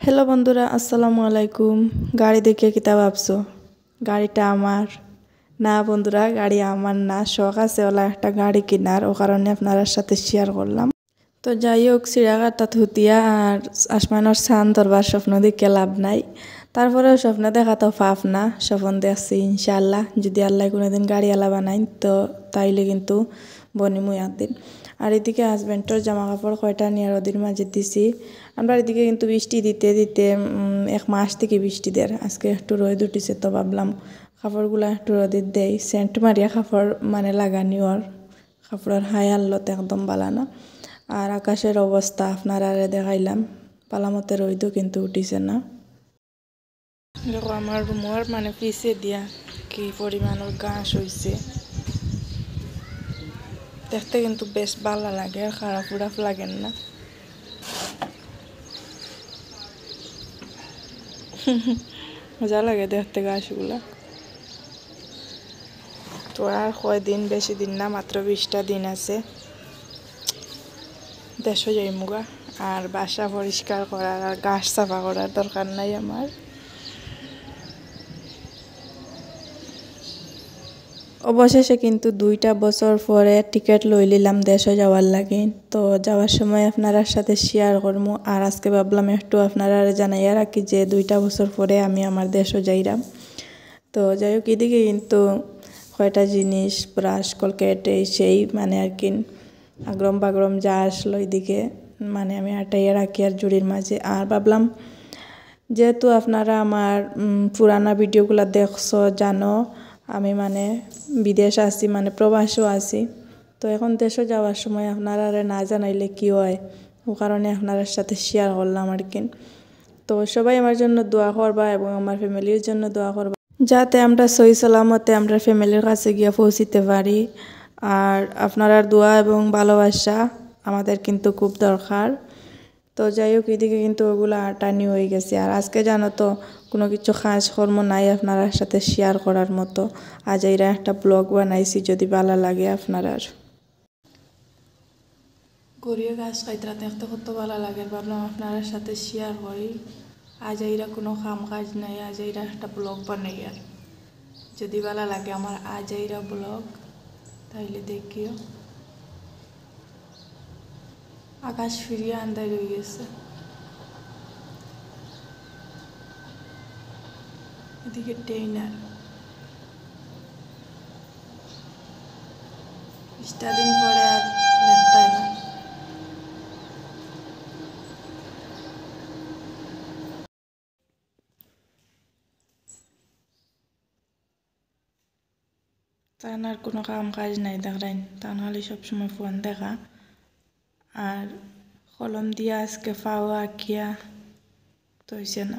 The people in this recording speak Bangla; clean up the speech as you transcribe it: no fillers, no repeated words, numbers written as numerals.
হ্যালো বন্ধুরা, আসসালামু আলাইকুম। গাড়ি দেখে কিতা ভাবছো গাড়িটা আমার? না বন্ধুরা, গাড়ি আমার না, শখ আছে ওলা একটা গাড়ি কেনার, ও কারণে আপনার সাথে শেয়ার করলাম। তো যাই হোক, চিড়াঘাটটা থুতিয়া আর আসমানোর ছান ধরবার স্বপ্ন দেখে লাভ নাই। তারপরেও স্বপ্ন দেখা তো পাপ না, স্বপ্ন দেখছি ইনশাআল্লাহ। যদি আল্লাহ কোনোদিন গাড়িওয়ালা বানাই তো তাইলে কিন্তু বনিমুই একদিন। আর এদিকে হাজব্যান্ডের জামা কাপড় কয়টা নিয়ে রোদের মাঝে দিছি। আমরা এদিকে কিন্তু বৃষ্টি দিতে দিতে এক মাস থেকে বৃষ্টি দেয়। আজকে একটু রোদ উঠিছে তো ভাবলাম কাপড়গুলো একটু রোদের দেয়, সেন্ট মারিয়া কাপড় মানে লাগানি ওর কাপড়ের হাই আল্লত একদম বালানা। আর আকাশের অবস্থা আপনারা দেখাইলাম, পালামতে রইদও কিন্তু উঠিছে না। দেখো আমার রুমের মানে পিছে দিয়া কি পরিমাণের ঘাস হয়েছে, দেখতে কিন্তু বেশ ভালো লাগে, খারাপ উড়াপ লাগেন না। মজা লাগে দেখতে ঘাসগুলা। তো আর কয়দিন, বেশি দিন না, মাত্র 20টা দিন আছে, দেশও যাইমুগা। আর বাসা পরিষ্কার করার আর ঘাস সাফা করার দরকার নাই আমার। অবশেষে কিন্তু 2টা বছর পরে টিকিট লই নিলাম দেশে যাওয়ার লাগে। তো যাওয়ার সময় আপনার সাথে শেয়ার করবো। আর আজকে ভাবলাম একটু আপনারা জানাইয়া রাখি যে 2টা বছর পরে আমি আমার দেশও যাইলাম। তো যাই হোক, এদিকে কিন্তু কয়টা জিনিস, ব্রাশ, কলকেট, এই সেই মানে আর কি আগ্রম বাগ্রম যা আসলো এদিকে মানে আমি আটাইয়া রাখি আর জুড়ির মাঝে। আর ভাবলাম যেহেতু আপনারা আমার পুরানা ভিডিওগুলো দেখছো, জানো আমি মানে বিদেশ আছি, মানে প্রবাসও আছি। তো এখন দেশে যাওয়ার সময় আপনারা না জানাইলে কি হয়, ও কারণে আপনার সাথে শেয়ার করলাম আর কি। তো সবাই আমার জন্য দোয়া করবা এবং আমার ফ্যামিলির জন্য দোয়া করবা, যাতে আমরা সহি সালামতে আমরা ফ্যামিলির কাছে গিয়ে পৌঁছিতে পারি। আর আপনারা দোয়া এবং ভালোবাসা আমাদের কিন্তু খুব দরকার। তো যাই হোক, এদিকে কিন্তু ওগুলো আটানি হয়ে গেছে। আর আজকে জানো তো কোনো কিছু কাজকর্ম নাই আপনার সাথে শেয়ার করার মতো। আজ এরা একটা ব্লগ বানাইছি, যদি ভালো লাগে আপনার। গড়িয়ে গাছ খাইতরা দেখতে কত ভালো লাগে, ভাবলাম আপনার সাথে শেয়ার করি। আজ এরা কোনো কাম কাজ নাই, আজ এরা একটা ব্লগ বানাই। আর যদি ভালো লাগে আমার আজ এরা ব্লগ তাইলে দেখিও। আকাশ ফিরিয়ে আন্দায় রয়ে গেছে, এদিকে ট্রেনার 20টা দিন পরে আর দেখতাই না। তার আর কোনো কাম কাজ নাই দেখলেন, তার খালি সবসময় ফোন দেখা আর কলম দিয়া আজকে ফাওয়া আঁকিয়া তো হয়েছে না।